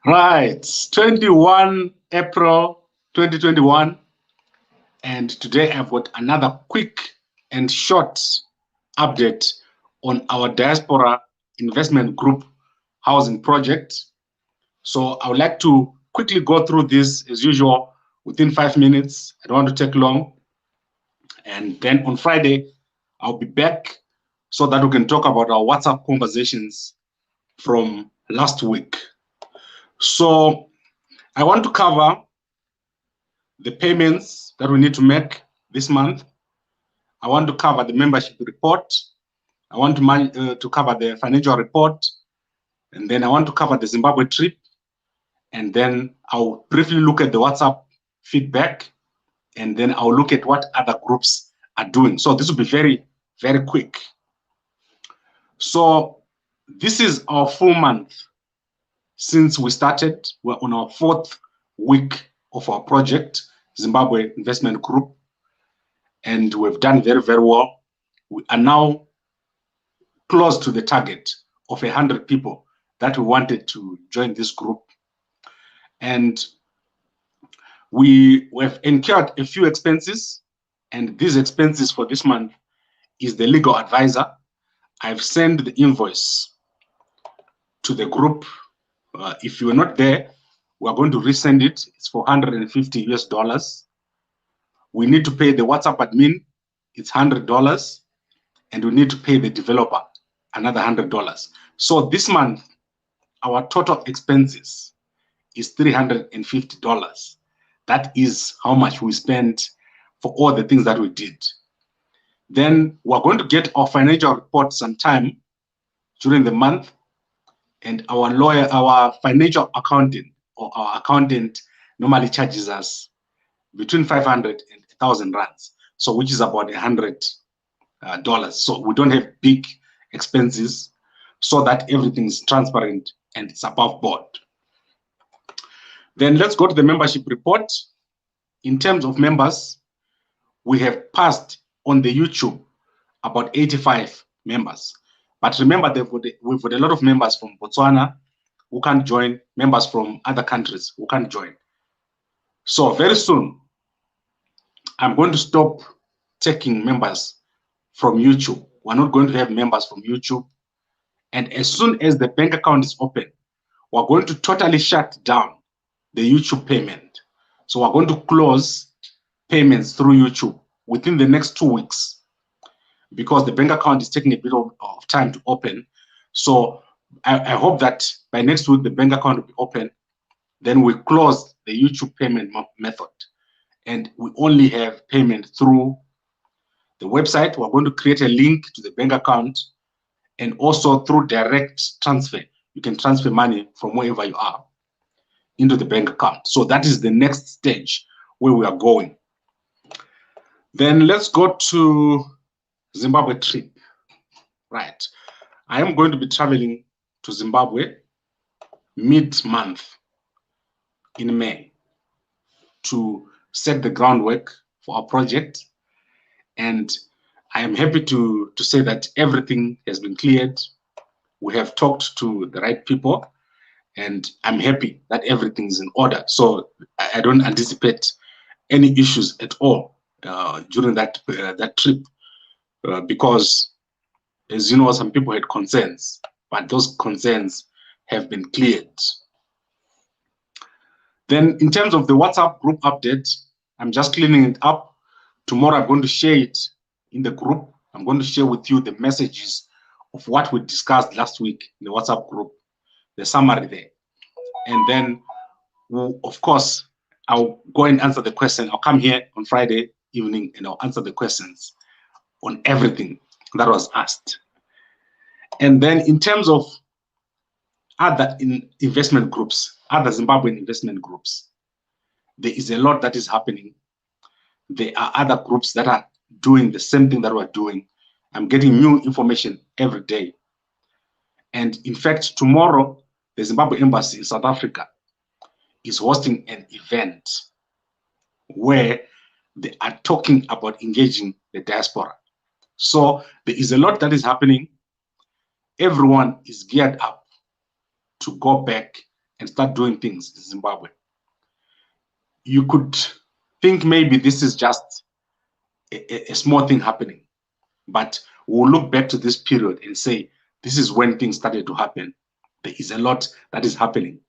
Right, 21 April 2021, and today I've got another quick and short update on our Diaspora Investment Group housing project. So I would like to quickly go through this as usual within 5 minutes. I don't want to take long. And then on Friday, I'll be back so that we can talk about our WhatsApp conversations from last week. So I want to cover the payments that we need to make this month. I want to cover the membership report. I want to cover the financial report. And then I want to cover the Zimbabwe trip. And then I'll briefly look at the WhatsApp feedback. And then I'll look at what other groups are doing. So this will be very, very quick. So this is our full month since we started. We're on our 4th week of our project, Zimbabwe Investment Group, and we've done very, very well. We are now close to the target of 100 people that we wanted to join this group. And we have incurred a few expenses, and these expenses for this month is the legal advisor. I've sent the invoice to the group. If you're not there, we're going to resend it. It's for $150 US. We need to pay the WhatsApp admin, it's $100, and we need to pay the developer another $100. So this month, our total expenses is $350. That is how much we spent for all the things that we did. Then we're going to get our financial report sometime during the month, and our financial accountant or our accountant normally charges us between 500 and 1,000 rands, so which is about $100. So we don't have big expenses, so that everything is transparent and it's above board. Then let's go to the membership report. In terms of members, we have passed on the YouTube about 85 members. But remember, we've got a lot of members from Botswana who can't join, members from other countries who can't join. So very soon, I'm going to stop taking members from YouTube. We're not going to have members from YouTube. And as soon as the bank account is open, we're going to totally shut down the YouTube payment. So we're going to close payments through YouTube within the next 2 weeks, because the bank account is taking a bit of time to open. So I hope that by next week, the bank account will be open. Then we close the YouTube payment method, and we only have payment through the website. We're going to create a link to the bank account, and also through direct transfer. You can transfer money from wherever you are into the bank account. So that is the next stage where we are going. Then let's go to Zimbabwe trip. Right. I am going to be traveling to Zimbabwe mid-month in May to set the groundwork for our project. And I am happy to say that everything has been cleared. We have talked to the right people, and I'm happy that everything is in order. So I don't anticipate any issues at all during that trip, because, as you know, some people had concerns, but those concerns have been cleared. Then in terms of the WhatsApp group update, I'm just cleaning it up. Tomorrow I'm going to share it in the group. I'm going to share with you the messages of what we discussed last week in the WhatsApp group, the summary there. And then, of course, I'll go and answer the question. I'll come here on Friday evening and I'll answer the questions on everything that was asked. And then in terms of other investment groups, other Zimbabwean investment groups, there is a lot that is happening. There are other groups that are doing the same thing that we're doing. I'm getting new information every day. And in fact, tomorrow, the Zimbabwe Embassy in South Africa is hosting an event where they are talking about engaging the diaspora. So there is a lot that is happening. Everyone is geared up to go back and start doing things in Zimbabwe. You could think maybe this is just a small thing happening, but we'll look back to this period and say, this is when things started to happen. There is a lot that is happening.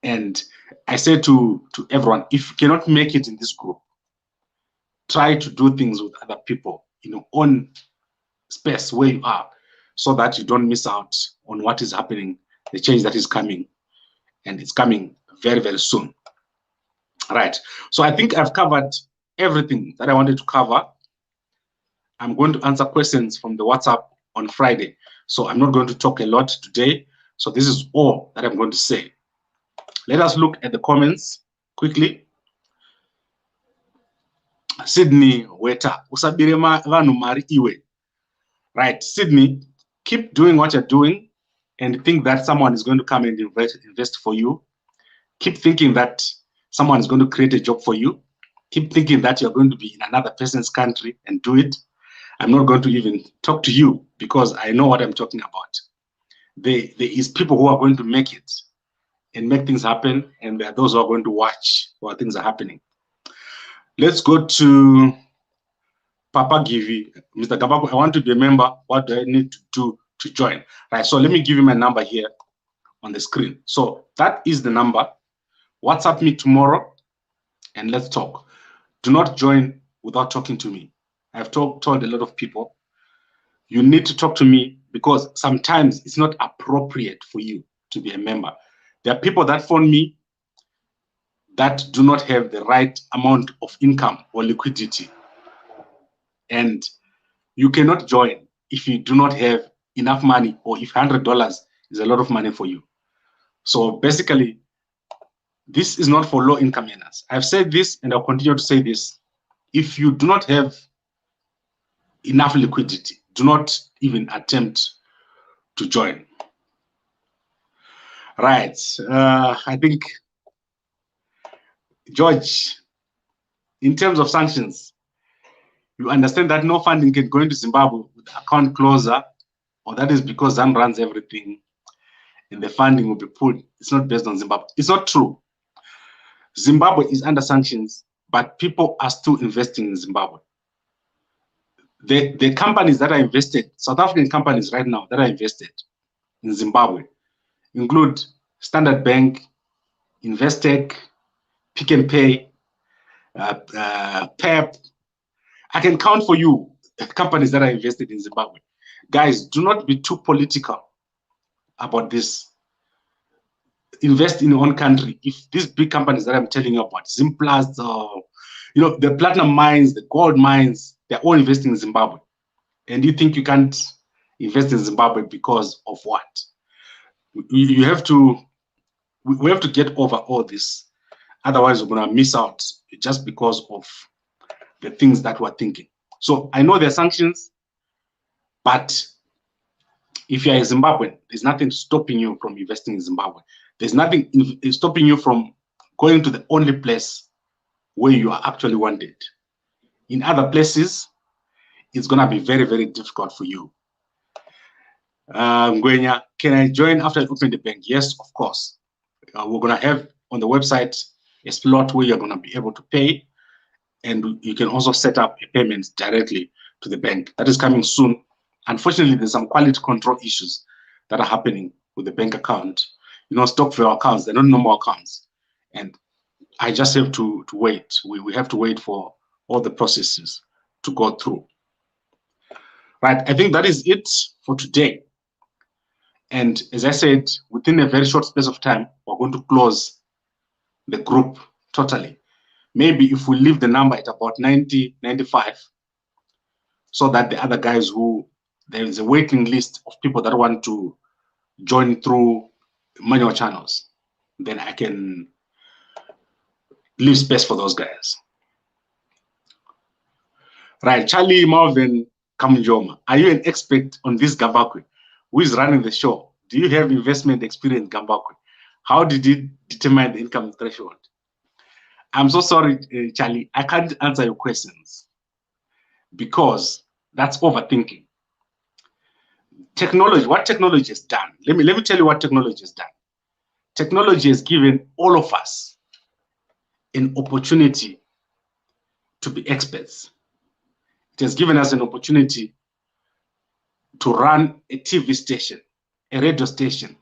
And I say to everyone, if you cannot make it in this group, try to do things with other people in your own space where you are, so that you don't miss out on what is happening, the change that is coming, and it's coming very, very soon. Right. So I think I've covered everything that I wanted to cover. I'm going to answer questions from the WhatsApp on Friday. So I'm not going to talk a lot today. So this is all that I'm going to say. Let us look at the comments quickly. Sydney Weta, usabire vanhu mari iwe. Right, Sydney, keep doing what you're doing and think that someone is going to come and invest for you. Keep thinking that someone is going to create a job for you. Keep thinking that you're going to be in another person's country and do it. I'm not going to even talk to you because I know what I'm talking about. There is people who are going to make it and make things happen, and there are those who are going to watch while things are happening. Let's go to Papa Givi. Mr. Gambakwe, I want to be a member. What do I need to do to join? Right, so let me give you my number here on the screen. So that is the number. WhatsApp me tomorrow and let's talk. Do not join without talking to me. I've told a lot of people, you need to talk to me because sometimes it's not appropriate for you to be a member. There are people that phone me that do not have the right amount of income or liquidity. And you cannot join if you do not have enough money, or if $100 is a lot of money for you. So basically, this is not for low income earners. I've said this and I'll continue to say this. If you do not have enough liquidity, do not even attempt to join. Right, I think, George, in terms of sanctions, you understand that no funding can go into Zimbabwe with the account closer, or that is because ZAN runs everything and the funding will be pulled. It's not based on Zimbabwe. It's not true. Zimbabwe is under sanctions, but people are still investing in Zimbabwe. The companies that are invested, South African companies right now that are invested in Zimbabwe, include Standard Bank, Investec, Pick and Pay, PEP. I can count for you companies that are invested in Zimbabwe. Guys, do not be too political about this. Invest in your own country. If these big companies that I'm telling you about, Zimplast, you know, the platinum mines, the gold mines, they're all investing in Zimbabwe. And you think you can't invest in Zimbabwe because of what? You have to, we have to get over all this. Otherwise, we're going to miss out just because of the things that we're thinking. So I know there are sanctions, but if you're a Zimbabwean, there's nothing stopping you from investing in Zimbabwe. There's nothing stopping you from going to the only place where you are actually wanted. In other places, it's going to be very, very difficult for you. Ngwenya, can I join after I open the bank? Yes, of course. We're going to have on the website a slot where you're going to be able to pay, and you can also set up a payment directly to the bank. That is coming soon. Unfortunately, there's some quality control issues that are happening with the bank account. You know, stock for accounts, they're not normal accounts. And I just have to wait. We have to wait for all the processes to go through. Right, I think that is it for today. And as I said, within a very short space of time, we're going to close the group totally. Maybe if we leave the number at about 90, 95, so that the other guys who, there is a waiting list of people that want to join through manual channels, then I can leave space for those guys. Right, Charlie Marvin Kamunjoma, are you an expert on this Gambakwe? Who is running the show? Do you have investment experience, Gambakwe? How did you determine the income threshold? I'm so sorry, Charlie, I can't answer your questions because that's overthinking. Technology, what technology has done? Let me tell you what technology has done. technology has given all of us an opportunity to be experts. It has given us an opportunity to run a TV station, a radio station.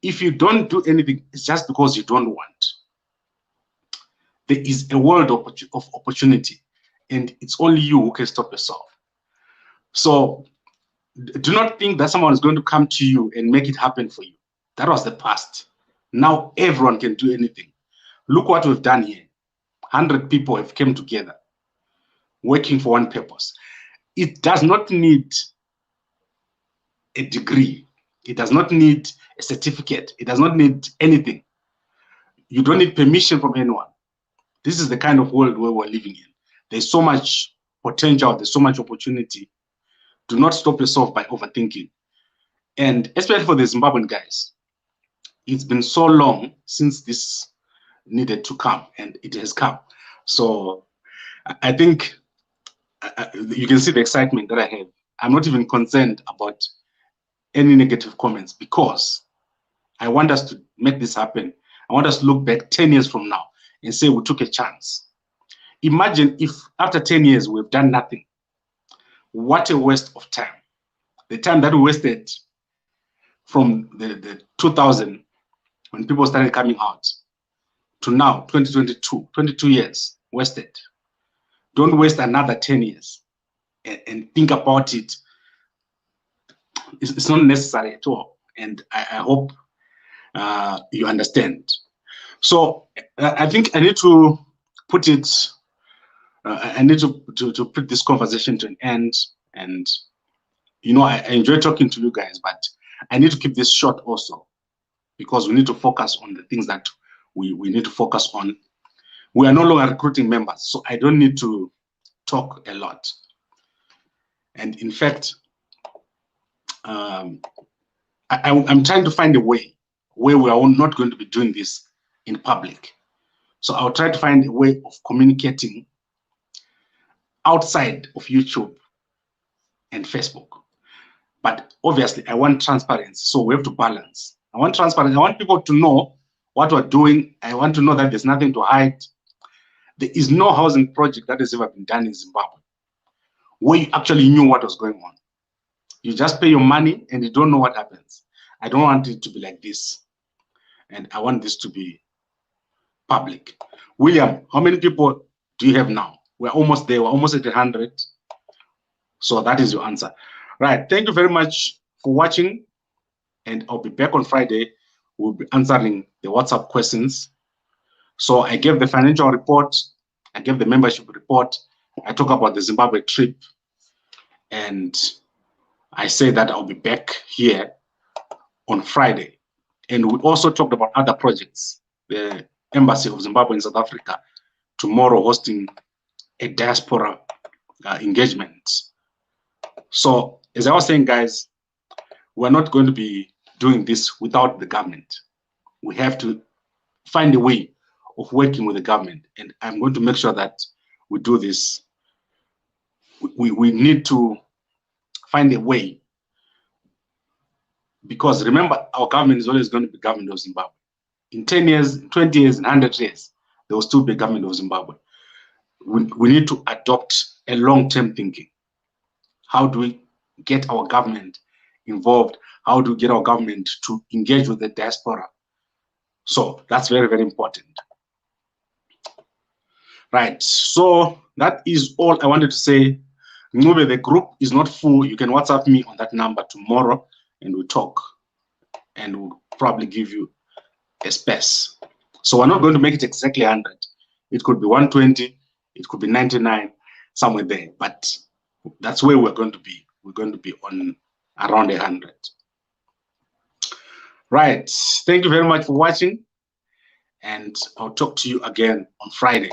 If you don't do anything, it's just because you don't want. There is a world of opportunity, and it's only you who can stop yourself. So do not think that someone is going to come to you and make it happen for you. That was the past. Now everyone can do anything. Look what we've done here. 100 people have come together, working for one purpose. It does not need a degree. It does not need a certificate. It does not need anything. You don't need permission from anyone. This is the kind of world where we're living in. There's so much potential. There's so much opportunity. Do not stop yourself by overthinking. And especially for the Zimbabwean guys, it's been so long since this needed to come, and it has come. So I think you can see the excitement that I have. I'm not even concerned about any negative comments, because I want us to make this happen. I want us to look back 10 years from now and say we took a chance. Imagine if after 10 years we've done nothing. What a waste of time. The time that we wasted from the 2000, when people started coming out, to now, 2022, 22 years wasted. Don't waste another 10 years and think about it. It's not necessary at all. And I hope you understand. So I think I need to put it, I need to put this conversation to an end. And, you know, I enjoy talking to you guys, but I need to keep this short also, because we need to focus on the things that we need to focus on. We are no longer recruiting members, so I don't need to talk a lot. And in fact, I'm trying to find a way where we are not going to be doing this in public. So I'll try to find a way of communicating outside of YouTube and Facebook. But obviously, I want transparency, so we have to balance. I want transparency. I want people to know what we're doing. I want to know that there's nothing to hide. There is no housing project that has ever been done in Zimbabwe where you actually knew what was going on. You just pay your money and you don't know what happens. I don't want it to be like this. And I want this to be public. William, how many people do you have now? We're almost there. We're almost at 100. So that is your answer. Right. Thank you very much for watching. And I'll be back on Friday. We'll be answering the WhatsApp questions. So I gave the financial report. I gave the membership report. I talk about the Zimbabwe trip. And I say that I'll be back here on Friday. And we also talked about other projects. The Embassy of Zimbabwe in South Africa tomorrow hosting a diaspora engagement. So as I was saying, guys, we're not going to be doing this without the government. We have to find a way of working with the government. And I'm going to make sure that we do this. We need to find a way, because remember, our government is always going to be government of Zimbabwe. In 10 years, 20 years, and 100 years, there will still be government of Zimbabwe. We need to adopt a long-term thinking. How do we get our government involved? How do we get our government to engage with the diaspora? So that's very, very important. Right, so that is all I wanted to say. Remember, the group is not full. You can WhatsApp me on that number tomorrow and we'll talk, and we'll probably give you a space. So we're not going to make it exactly 100. It could be 120, it could be 99, somewhere there, but that's where we're going to be. We're going to be on around 100. Right, thank you very much for watching, and I'll talk to you again on Friday.